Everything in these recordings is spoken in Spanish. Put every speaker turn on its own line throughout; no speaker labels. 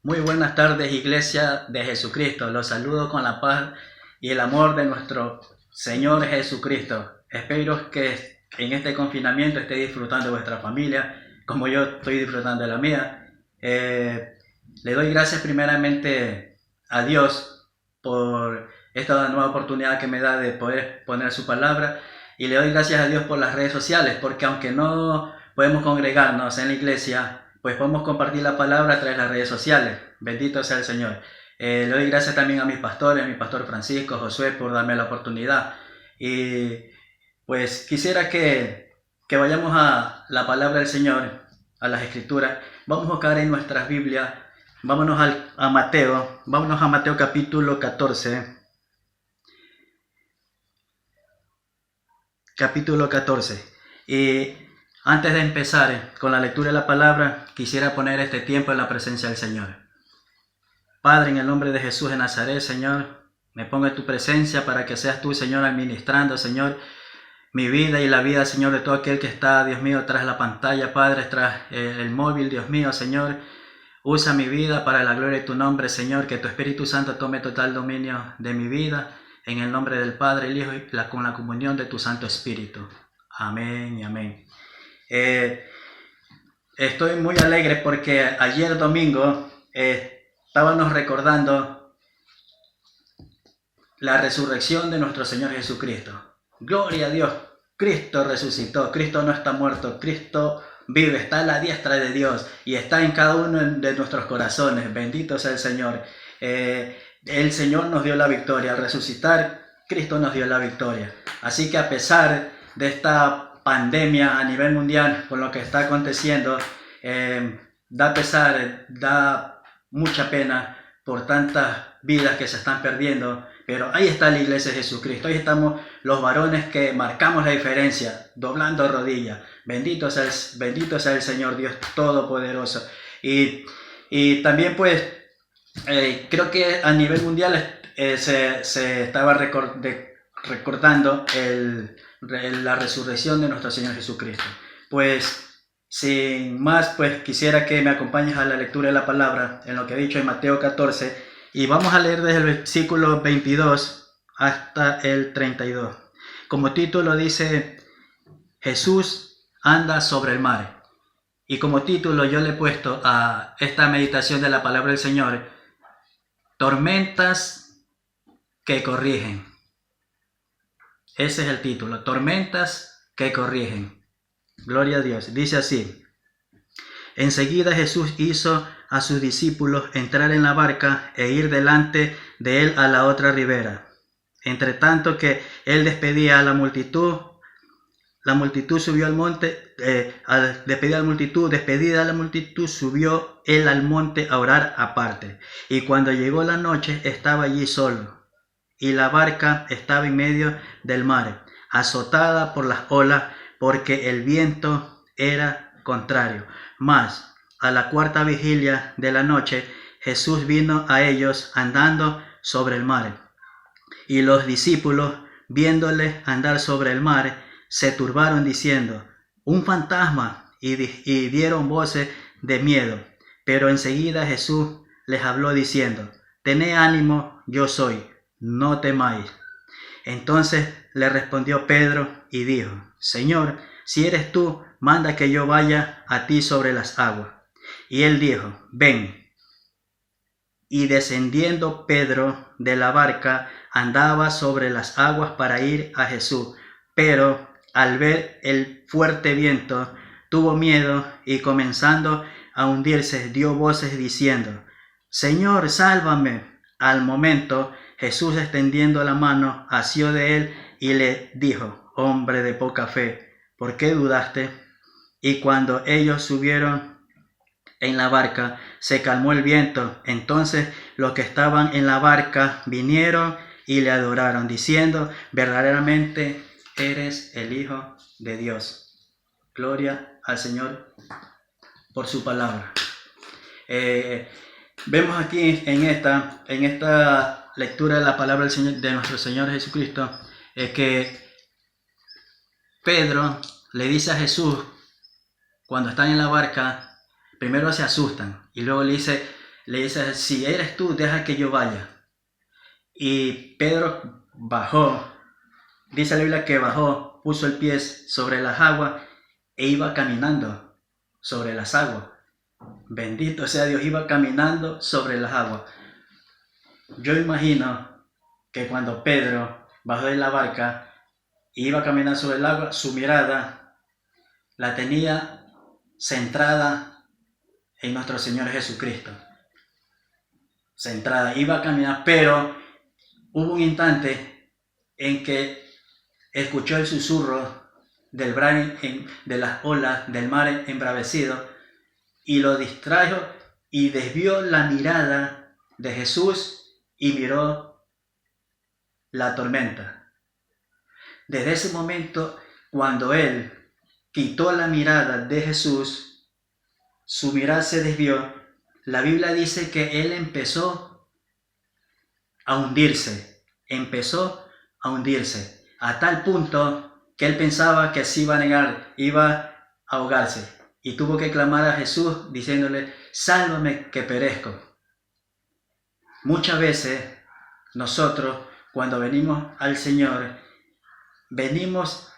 Muy buenas tardes, Iglesia de Jesucristo. Los saludo con la paz y el amor de nuestro Señor Jesucristo. Espero que en este confinamiento esté disfrutando de vuestra familia, como yo estoy disfrutando de la mía. Le doy gracias primeramente a Dios por esta nueva oportunidad que me da de poder poner su palabra, y le doy gracias a Dios por las redes sociales, porque aunque no podemos congregarnos en la iglesia, pues podemos compartir la palabra a través de las redes sociales. Bendito sea el Señor. Le doy gracias también a mis pastores, mi pastor Francisco, Josué, por darme la oportunidad. Y pues quisiera que vayamos a la palabra del Señor, a las Escrituras. Vamos a buscar en nuestras Biblias. Vámonos a Mateo capítulo 14. Capítulo 14. Y antes de empezar con la lectura de la palabra, quisiera poner este tiempo en la presencia del Señor. Padre, en el nombre de Jesús de Nazaret, Señor, me pongo en tu presencia para que seas tú, Señor, administrando, Señor, mi vida y la vida, Señor, de todo aquel que está, Dios mío, tras la pantalla, Padre, tras el móvil, Dios mío, Señor. Usa mi vida para la gloria de tu nombre, Señor, que tu Espíritu Santo tome total dominio de mi vida, en el nombre del Padre, el Hijo y con la comunión de tu Santo Espíritu. Amén y amén. Estoy muy alegre porque ayer domingo estábamos recordando la resurrección de nuestro Señor Jesucristo. Gloria a Dios, Cristo resucitó, Cristo no está muerto, Cristo vive, está a la diestra de Dios y está en cada uno de nuestros corazones. Bendito sea el Señor. El Señor nos dio la victoria. Al resucitar, Cristo nos dio la victoria. Así que a pesar de esta pandemia a nivel mundial, con lo que está aconteciendo, da pesar, da mucha pena por tantas vidas que se están perdiendo, pero ahí está la iglesia de Jesucristo, ahí estamos los varones que marcamos la diferencia, doblando rodillas. Bendito sea el Señor Dios Todopoderoso. Y también pues creo que a nivel mundial se estaba recordando la resurrección de nuestro Señor Jesucristo. Pues sin más, pues quisiera que me acompañes a la lectura de la palabra en lo que he dicho en Mateo 14, y vamos a leer desde el versículo 22 hasta el 32. Como título dice: Jesús anda sobre el mar. Y como título yo le he puesto a esta meditación de la palabra del Señor: tormentas que corrigen. Ese es el título, tormentas que corrigen. Gloria a Dios. Dice así: enseguida Jesús hizo a sus discípulos entrar en la barca e ir delante de él a la otra ribera. Entre tanto que él despedía a la multitud subió al monte. Despedida la multitud, subió él al monte a orar aparte. Y cuando llegó la noche, estaba allí solo, y la barca estaba en medio del mar, azotada por las olas, porque el viento era contrario. Mas a la cuarta vigilia de la noche, Jesús vino a ellos andando sobre el mar. Y los discípulos, viéndole andar sobre el mar, se turbaron diciendo: un fantasma, y dieron voces de miedo. Pero enseguida Jesús les habló diciendo: tened ánimo, yo soy, no temáis. Entonces le respondió Pedro y dijo: Señor, si eres tú, manda que yo vaya a ti sobre las aguas. Y él dijo: ven. Y descendiendo Pedro de la barca, andaba sobre las aguas para ir a Jesús. Pero al ver el fuerte viento, tuvo miedo, y comenzando a hundirse, dio voces diciendo: Señor, sálvame. Al momento, Jesús, extendiendo la mano, asió de él y le dijo: hombre de poca fe, ¿por qué dudaste? Y cuando ellos subieron en la barca, se calmó el viento. Entonces los que estaban en la barca vinieron y le adoraron, diciendo: verdaderamente eres el Hijo de Dios. Gloria al Señor por su palabra. Vemos aquí en esta lectura de la palabra del Señor, de nuestro Señor Jesucristo, que Pedro le dice a Jesús, cuando están en la barca, primero se asustan y luego le dice: le dice, si eres tú, deja que yo vaya. Y Pedro bajó, dice la Biblia que bajó, puso el pie sobre las aguas e iba caminando sobre las aguas. Bendito sea Dios, iba caminando sobre las aguas. Yo imagino que cuando Pedro bajó de la barca y iba caminando sobre el agua, su mirada la tenía centrada en nuestro Señor Jesucristo. Centrada, iba a caminar, pero hubo un instante en que escuchó el susurro del de las olas del mar embravecido y lo distrajo y desvió la mirada de Jesús y miró la tormenta. Desde ese momento, cuando él quitó la mirada de Jesús, su mirada se desvió. La Biblia dice que él empezó a hundirse, a tal punto que él pensaba que se iba a negar, iba a ahogarse, y tuvo que clamar a Jesús diciéndole, sálvame que perezco. Muchas veces nosotros, cuando venimos al Señor, venimos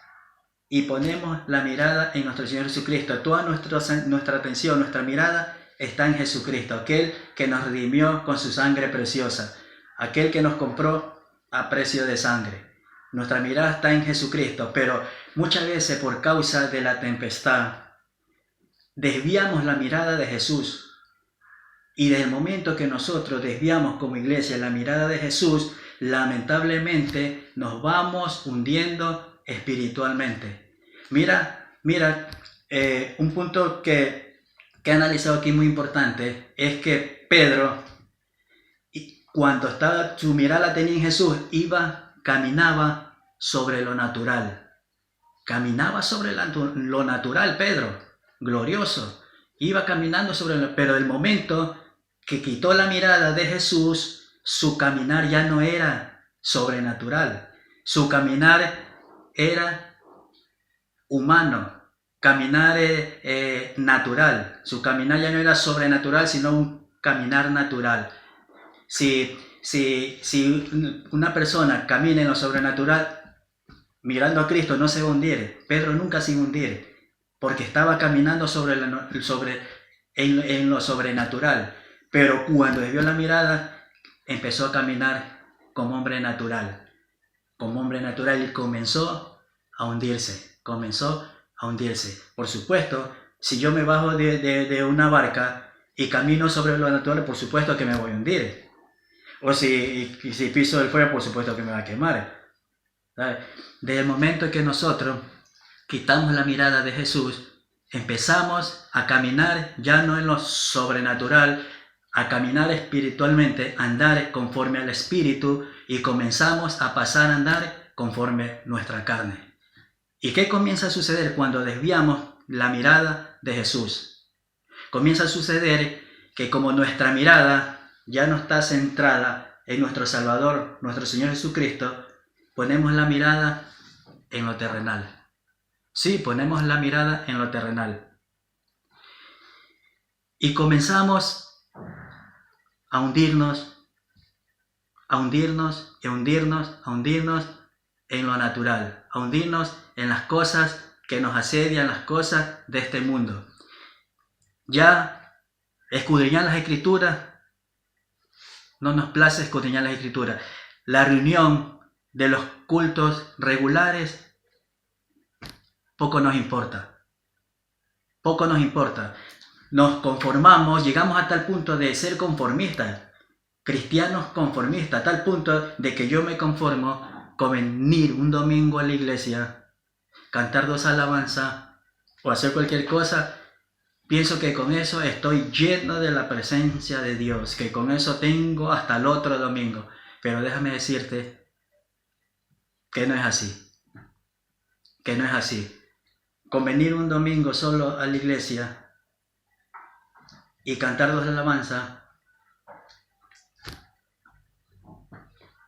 y ponemos la mirada en nuestro Señor Jesucristo. Toda nuestra atención, nuestra mirada está en Jesucristo, aquel que nos redimió con su sangre preciosa, aquel que nos compró a precio de sangre. Nuestra mirada está en Jesucristo, pero muchas veces por causa de la tempestad, desviamos la mirada de Jesús. Y desde el momento que nosotros desviamos como iglesia la mirada de Jesús, lamentablemente nos vamos hundiendo espiritualmente. Mira, un punto que he analizado aquí muy importante es que Pedro, cuando estaba, su mirada la tenía en Jesús, caminaba sobre lo natural. Caminaba sobre lo natural, Pedro, glorioso. Iba caminando pero el momento que quitó la mirada de Jesús, su caminar ya no era sobrenatural. Su caminar era humano, caminar natural. Su caminar ya no era sobrenatural, sino un caminar natural. Si una persona camina en lo sobrenatural, mirando a Cristo, no se va a hundir. Pedro nunca se iba a hundir, porque estaba caminando en lo sobrenatural. Pero cuando desvió la mirada, empezó a caminar como hombre natural. Y comenzó a hundirse. Por supuesto, si yo me bajo de una barca y camino sobre lo natural, por supuesto que me voy a hundir. O si piso el fuego, por supuesto que me va a quemar. ¿Sabes? Desde el momento en que nosotros quitamos la mirada de Jesús, empezamos a caminar ya no en lo sobrenatural, a caminar espiritualmente, a andar conforme al Espíritu, y comenzamos a pasar a andar conforme nuestra carne. ¿Y qué comienza a suceder cuando desviamos la mirada de Jesús? Comienza a suceder que como nuestra mirada ya no está centrada en nuestro Salvador, nuestro Señor Jesucristo, ponemos la mirada en lo terrenal. Sí, ponemos la mirada en lo terrenal. Y comenzamos a hundirnos en lo natural, a hundirnos en las cosas que nos asedian, las cosas de este mundo. Ya escudriñar las Escrituras, no nos place escudriñar las Escrituras. La reunión de los cultos regulares, poco nos importa. Nos conformamos, llegamos a tal punto de ser conformistas, cristianos conformistas, a tal punto de que yo me conformo con venir un domingo a la iglesia, cantar 2 alabanzas o hacer cualquier cosa. Pienso que con eso estoy lleno de la presencia de Dios, que con eso tengo hasta el otro domingo. Pero déjame decirte que no es así. Con venir un domingo solo a la iglesia y cantar 2 alabanzas,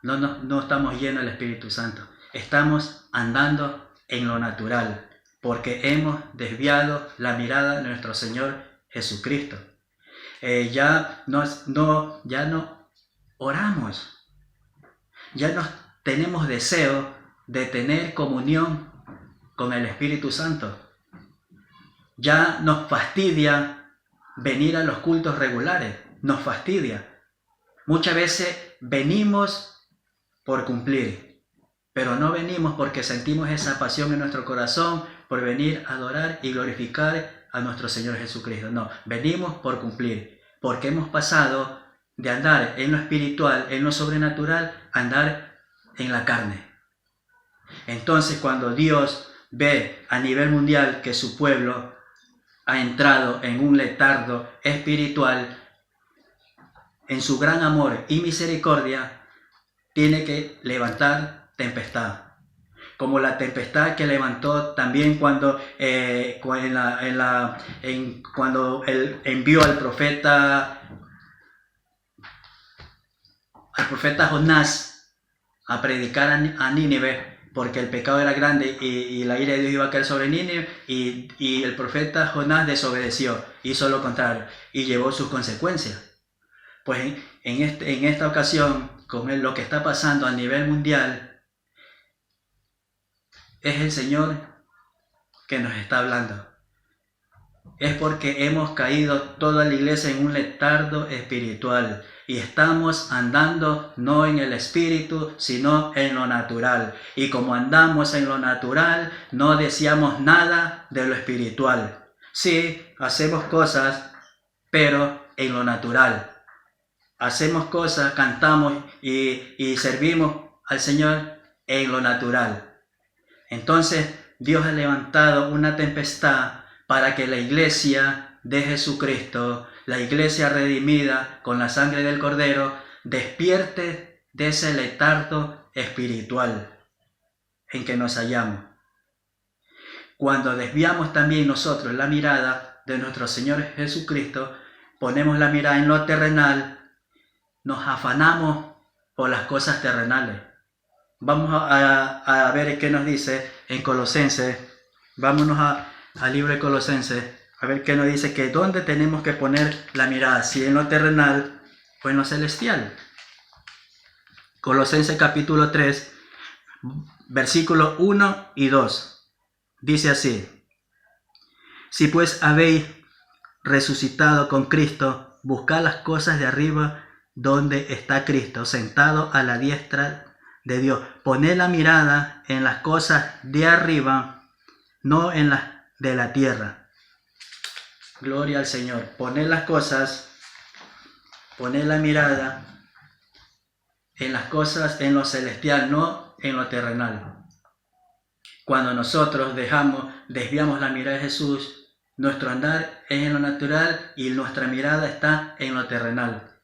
no estamos llenos del Espíritu Santo. Estamos andando en lo natural, porque hemos desviado la mirada de nuestro Señor Jesucristo. Ya no oramos, ya no tenemos deseo de tener comunión con el Espíritu Santo. Ya nos fastidia venir a los cultos regulares, nos fastidia. Muchas veces venimos por cumplir, pero no venimos porque sentimos esa pasión en nuestro corazón por venir a adorar y glorificar a nuestro Señor Jesucristo. No, venimos por cumplir, porque hemos pasado de andar en lo espiritual, en lo sobrenatural, a andar en la carne. Entonces, cuando Dios ve a nivel mundial que su pueblo ha entrado en un letargo espiritual, en su gran amor y misericordia, tiene que levantar tempestad. Como la tempestad que levantó también cuando él envió al profeta Jonás a predicar a Nínive, porque el pecado era grande y la ira de Dios iba a caer sobre Nínive, y el profeta Jonás desobedeció, hizo lo contrario y llevó sus consecuencias. Pues en esta ocasión, con lo que está pasando a nivel mundial, es el Señor que nos está hablando. Es porque hemos caído toda la iglesia en un letargo espiritual y estamos andando no en el espíritu, sino en lo natural. Y como andamos en lo natural, no deseamos nada de lo espiritual. Sí, hacemos cosas, pero en lo natural. Hacemos cosas, cantamos y servimos al Señor en lo natural. Entonces, Dios ha levantado una tempestad para que la iglesia de Jesucristo, la iglesia redimida con la sangre del Cordero, despierte de ese letargo espiritual en que nos hallamos. Cuando desviamos también nosotros la mirada de nuestro Señor Jesucristo, ponemos la mirada en lo terrenal, nos afanamos por las cosas terrenales. Vamos a ver qué nos dice en Colosenses. Vámonos al libro de Colosenses, a ver qué nos dice, que dónde tenemos que poner la mirada, si en lo terrenal o en lo celestial. Colosenses capítulo 3, versículos 1 y 2. Dice así: si pues habéis resucitado con Cristo, buscad las cosas de arriba, donde está Cristo, sentado a la diestra de Dios. Poned la mirada en las cosas de arriba, no en las de la tierra. Gloria al Señor. Poned la mirada en las cosas, en lo celestial, no en lo terrenal. Cuando nosotros desviamos la mirada de Jesús, nuestro andar es en lo natural y nuestra mirada está en lo terrenal.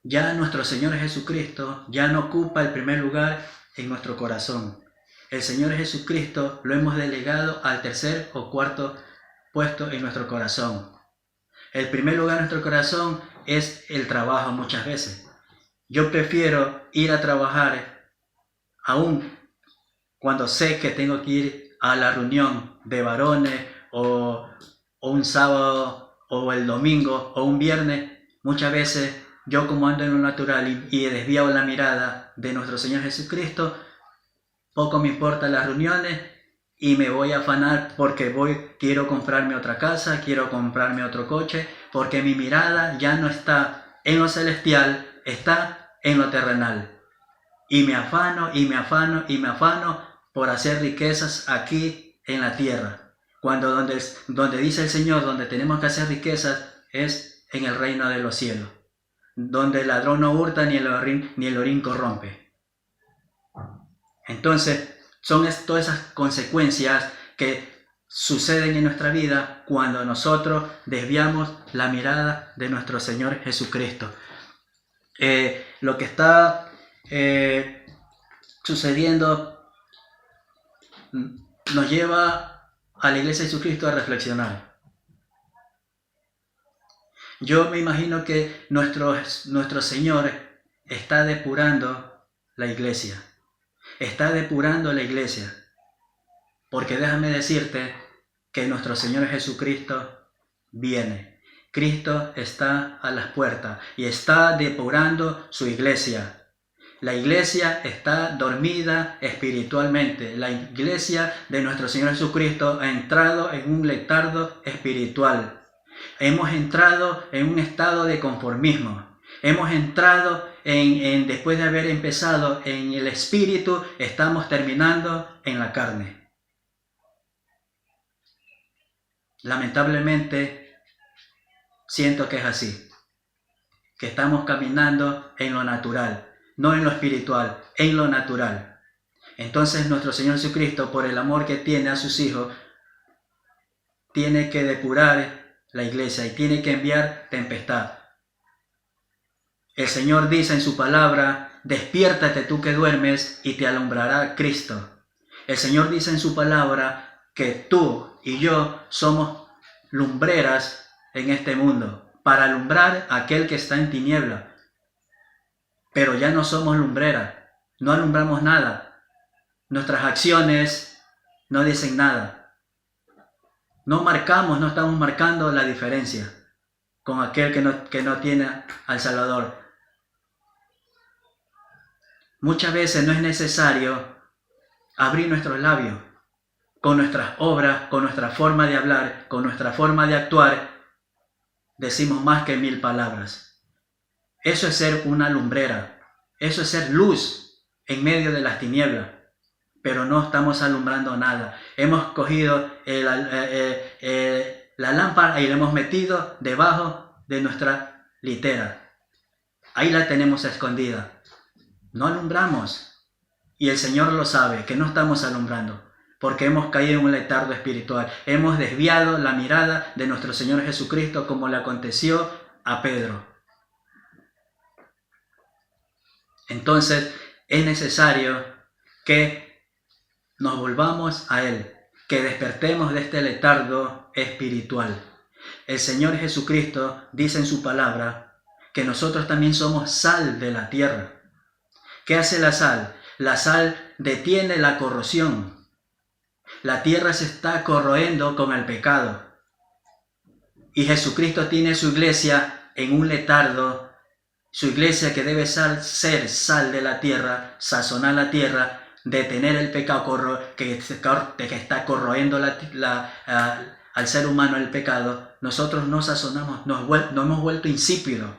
Ya nuestro Señor Jesucristo ya no ocupa el primer lugar en nuestro corazón. El Señor Jesucristo lo hemos delegado al tercer o cuarto puesto en nuestro corazón. El primer lugar en nuestro corazón es el trabajo muchas veces. Yo prefiero ir a trabajar aún cuando sé que tengo que ir a la reunión de varones o un sábado o el domingo o un viernes. Muchas veces yo, como ando en lo natural y he desviado la mirada de nuestro Señor Jesucristo, poco me importan las reuniones y me voy a afanar porque quiero comprarme otra casa, quiero comprarme otro coche, porque mi mirada ya no está en lo celestial, está en lo terrenal. Y me afano por hacer riquezas aquí en la tierra. Cuando donde dice el Señor, donde tenemos que hacer riquezas, es en el reino de los cielos, donde el ladrón no hurta ni el orín corrompe. Entonces, son todas esas consecuencias que suceden en nuestra vida cuando nosotros desviamos la mirada de nuestro Señor Jesucristo. Lo que está sucediendo nos lleva a la Iglesia de Jesucristo a reflexionar. Yo me imagino que nuestro Señor está depurando la iglesia. Está depurando la iglesia. Porque déjame decirte que nuestro Señor Jesucristo viene. Cristo está a las puertas y está depurando su iglesia. La iglesia está dormida espiritualmente. La iglesia de nuestro Señor Jesucristo ha entrado en un letargo espiritual. Hemos entrado en un estado de conformismo. Hemos entrado después de haber empezado en el espíritu, estamos terminando en la carne. Lamentablemente, siento que es así. Que estamos caminando en lo natural. No en lo espiritual, en lo natural. Entonces nuestro Señor Jesucristo, por el amor que tiene a sus hijos, tiene que depurar la iglesia y tiene que enviar tempestad. El Señor dice en su palabra, despiértate tú que duermes y te alumbrará Cristo. El Señor dice en su palabra que tú y yo somos lumbreras en este mundo, para alumbrar a aquel que está en tiniebla. Pero ya no somos lumbreras, no alumbramos nada. Nuestras acciones no dicen nada. No estamos marcando la diferencia con aquel que no tiene al Salvador. Muchas veces no es necesario abrir nuestros labios con nuestras obras, con nuestra forma de hablar, con nuestra forma de actuar. Decimos más que 1000 palabras. Eso es ser una lumbrera, eso es ser luz en medio de las tinieblas, pero no estamos alumbrando nada. Hemos cogido la lámpara y la hemos metido debajo de nuestra litera. Ahí la tenemos escondida. No alumbramos. Y el Señor lo sabe, que no estamos alumbrando, porque hemos caído en un letargo espiritual. Hemos desviado la mirada de nuestro Señor Jesucristo como le aconteció a Pedro. Entonces es necesario que nos volvamos a Él, que despertemos de este letargo espiritual. El Señor Jesucristo dice en su palabra que nosotros también somos sal de la tierra. ¿Qué hace la sal? La sal detiene la corrosión. La tierra se está corroendo con el pecado. Y Jesucristo tiene su iglesia en un letargo. Su iglesia que debe ser sal de la tierra, sazonar la tierra, detener el pecado que está corroyendo al ser humano el pecado. Nosotros no sazonamos, nos hemos vuelto insípidos.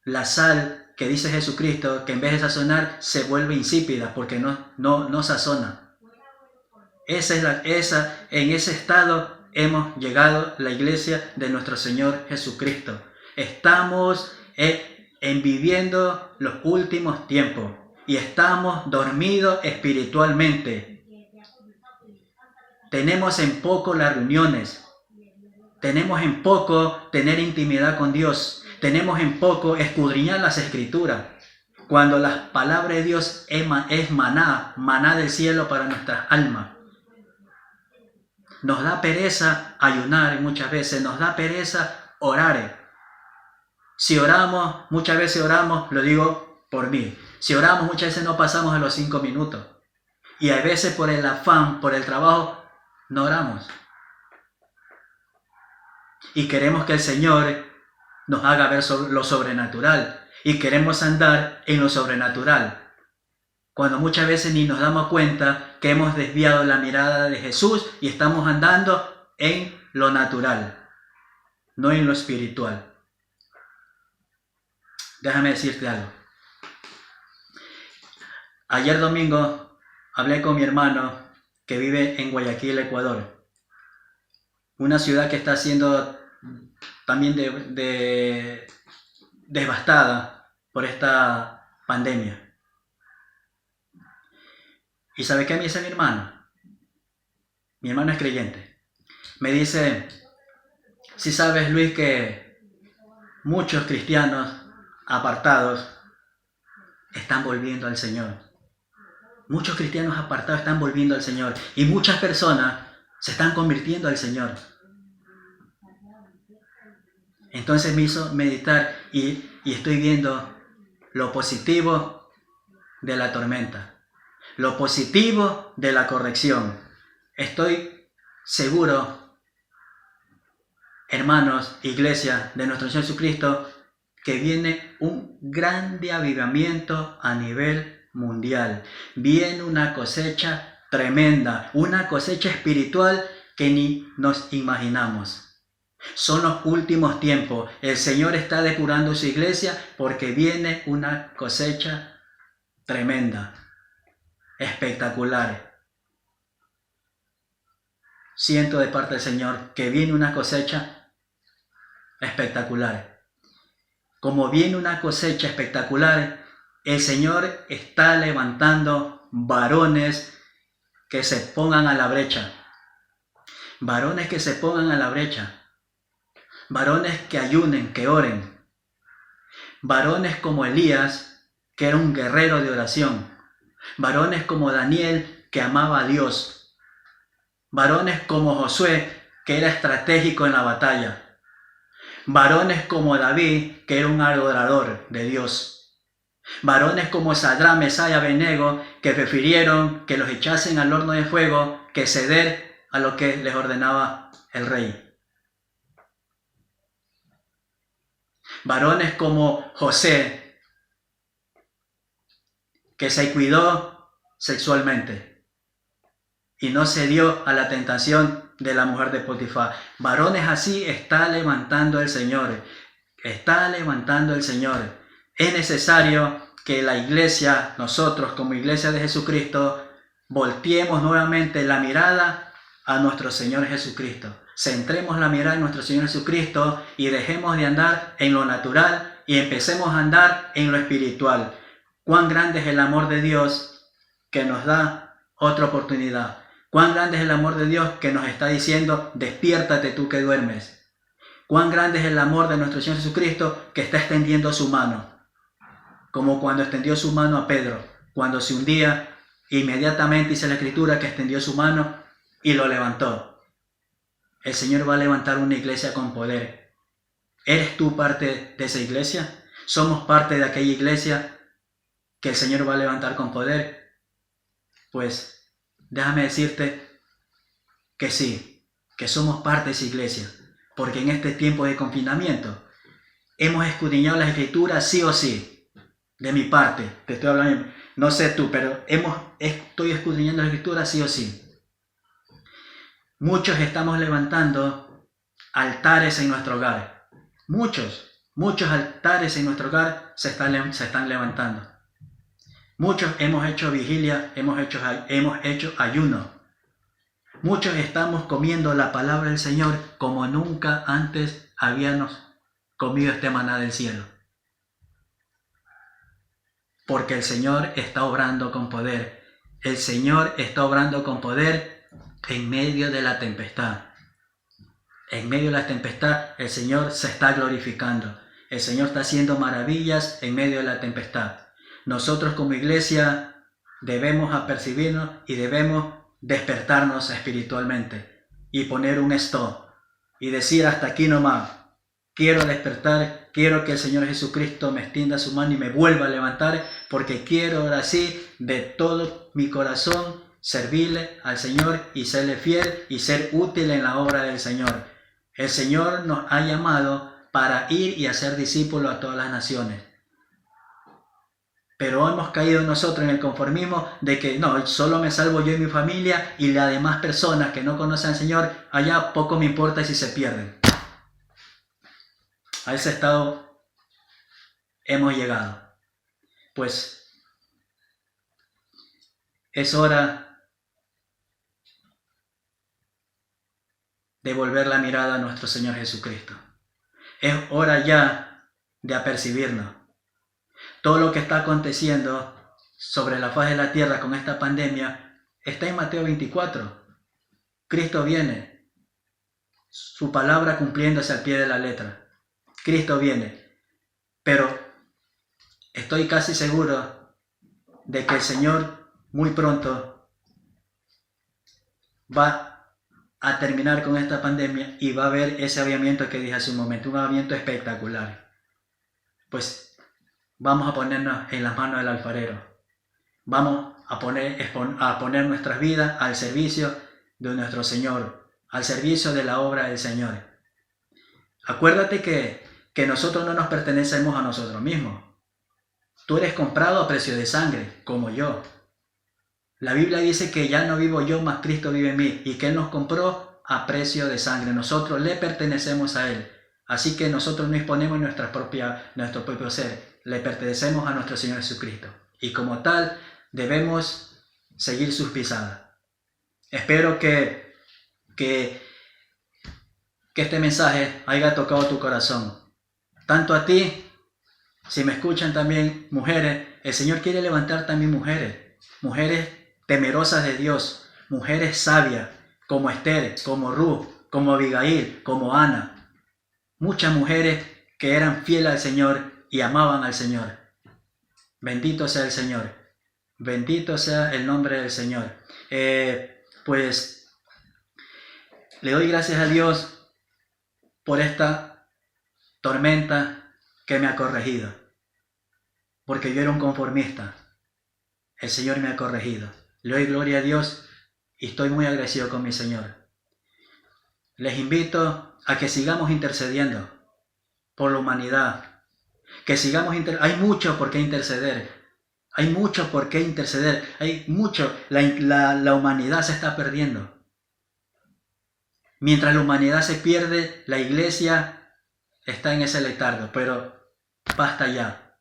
La sal que dice Jesucristo, que en vez de sazonar se vuelve insípida porque no sazona. En ese estado hemos llegado la iglesia de nuestro Señor Jesucristo. Estamos viviendo los últimos tiempos y estamos dormidos espiritualmente. Tenemos en poco las reuniones, tenemos en poco tener intimidad con Dios, tenemos en poco escudriñar las Escrituras, cuando la palabra de Dios es maná del cielo para nuestras almas. Nos da pereza ayunar muchas veces, nos da pereza orar. Si oramos, muchas veces oramos, lo digo por mí, si oramos muchas veces no pasamos a los 5 minutos. Y a veces por el afán, por el trabajo, no oramos. Y queremos que el Señor nos haga ver lo sobrenatural. Y queremos andar en lo sobrenatural. Cuando muchas veces ni nos damos cuenta que hemos desviado la mirada de Jesús y estamos andando en lo natural, no en lo espiritual. Déjame decirte algo. Ayer domingo hablé con mi hermano que vive en Guayaquil, Ecuador. Una ciudad que está siendo también devastada por esta pandemia. ¿Y sabe qué me dice mi hermano? Mi hermano es creyente. Me dice, si sabes, Luis, que muchos cristianos apartados están volviendo al Señor. Muchos cristianos apartados están volviendo al Señor. Y muchas personas se están convirtiendo al Señor. Entonces me hizo meditar y estoy viendo lo positivo de la tormenta. Lo positivo de la corrección. Estoy seguro Hermanos, iglesia de nuestro Señor Jesucristo, que viene un grande avivamiento a nivel mundial. Viene una cosecha tremenda, una cosecha espiritual que ni nos imaginamos. Son los últimos tiempos. El Señor está depurando su iglesia porque viene una cosecha tremenda, espectacular. Siento de parte del Señor que viene una cosecha espectacular. Como viene una cosecha espectacular, el Señor está levantando varones que se pongan a la brecha. Varones que se pongan a la brecha. Varones que ayunen, que oren. Varones como Elías, que era un guerrero de oración. Varones como Daniel, que amaba a Dios. Varones como Josué, que era estratégico en la batalla. Varones como David, que era un adorador de Dios. Varones como Sadrach, Mesach y Abednego, que prefirieron que los echasen al horno de fuego que ceder a lo que les ordenaba el rey. Varones como José, que se cuidó sexualmente y no cedió a la tentación de la mujer de Potifar. Varones así está levantando el Señor. Está levantando el Señor. Es necesario que la iglesia, nosotros como iglesia de Jesucristo, volteemos nuevamente la mirada a nuestro Señor Jesucristo. Centremos la mirada en nuestro Señor Jesucristo y dejemos de andar en lo natural y empecemos a andar en lo espiritual. Cuán grande es el amor de Dios que nos da otra oportunidad. Cuán grande es el amor de Dios que nos está diciendo, despiértate tú que duermes. Cuán grande es el amor de nuestro Señor Jesucristo que está extendiendo su mano. Como cuando extendió su mano a Pedro. Cuando se hundía, inmediatamente dice la Escritura que extendió su mano y lo levantó. El Señor va a levantar una iglesia con poder. ¿Eres tú parte de esa iglesia? ¿Somos parte de aquella iglesia que el Señor va a levantar con poder? Pues déjame decirte que sí, que somos parte de esa iglesia. Porque en este tiempo de confinamiento hemos escudriñado las Escrituras sí o sí. De mi parte, te estoy hablando, no sé tú, pero estoy escudriñando las Escrituras sí o sí. Muchos estamos levantando altares en nuestro hogar. Muchos altares en nuestro hogar se están levantando. Muchos hemos hecho vigilia, hemos hecho ayuno. Muchos estamos comiendo la palabra del Señor como nunca antes habíamos comido este maná del cielo. Porque el Señor está obrando con poder. El Señor está obrando con poder en medio de la tempestad. En medio de la tempestad el Señor se está glorificando. El Señor está haciendo maravillas en medio de la tempestad. Nosotros como iglesia debemos apercibirnos y debemos despertarnos espiritualmente y poner un stop y decir hasta aquí nomás. Quiero despertar, quiero que el Señor Jesucristo me extienda su mano y me vuelva a levantar porque quiero ahora sí de todo mi corazón servirle al Señor y serle fiel y ser útil en la obra del Señor. El Señor nos ha llamado para ir y hacer discípulos a todas las naciones. Pero hemos caído nosotros en el conformismo de que no, solo me salvo yo y mi familia y las demás personas que no conocen al Señor, allá poco me importa si se pierden. A ese estado hemos llegado. Pues es hora de volver la mirada a nuestro Señor Jesucristo. Es hora ya de apercibirnos. Todo lo que está aconteciendo sobre la faz de la tierra con esta pandemia está en Mateo 24. Cristo viene, su palabra cumpliéndose al pie de la letra. Cristo viene, pero estoy casi seguro de que el Señor muy pronto va a terminar con esta pandemia y va a haber ese avivamiento que dije hace un momento, un avivamiento espectacular. Pues vamos a ponernos en las manos del alfarero. Vamos a poner nuestras vidas al servicio de nuestro Señor, al servicio de la obra del Señor. Acuérdate que nosotros no nos pertenecemos a nosotros mismos. Tú eres comprado a precio de sangre, como yo. La Biblia dice que ya no vivo yo, mas Cristo vive en mí, y que Él nos compró a precio de sangre. Nosotros le pertenecemos a Él. Así que nosotros no exponemos nuestro propio ser. Le pertenecemos a nuestro Señor Jesucristo. Y como tal, debemos seguir sus pisadas. Espero que este mensaje haya tocado tu corazón. Tanto a ti, si me escuchan también mujeres, el Señor quiere levantar también mujeres temerosas de Dios, mujeres sabias, como Esther, como Ruth, como Abigail, como Ana. Muchas mujeres que eran fieles al Señor y amaban al Señor. Bendito sea el Señor. Bendito sea el nombre del Señor. Pues le doy gracias a Dios por esta tormenta que me ha corregido. Porque yo era un conformista. El Señor me ha corregido. Le doy gloria a Dios y estoy muy agradecido con mi Señor. Les invito a que sigamos intercediendo por la humanidad. Que sigamos hay mucho por qué interceder. Hay mucho por qué interceder. Hay mucho. La humanidad se está perdiendo. Mientras la humanidad se pierde, la iglesia está en ese letargo. Pero basta ya.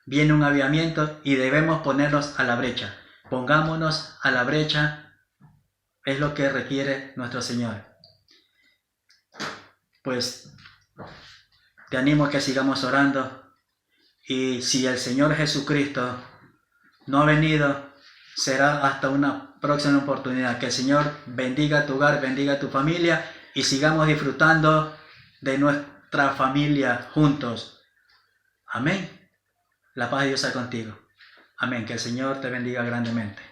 Viene un avivamiento y debemos ponernos a la brecha. Pongámonos a la brecha. Es lo que requiere nuestro Señor. Pues te animo a que sigamos orando. Y si el Señor Jesucristo no ha venido, será hasta una próxima oportunidad. Que el Señor bendiga tu hogar, bendiga tu familia y sigamos disfrutando de nuestra familia juntos. Amén. La paz de Dios sea contigo. Amén. Que el Señor te bendiga grandemente.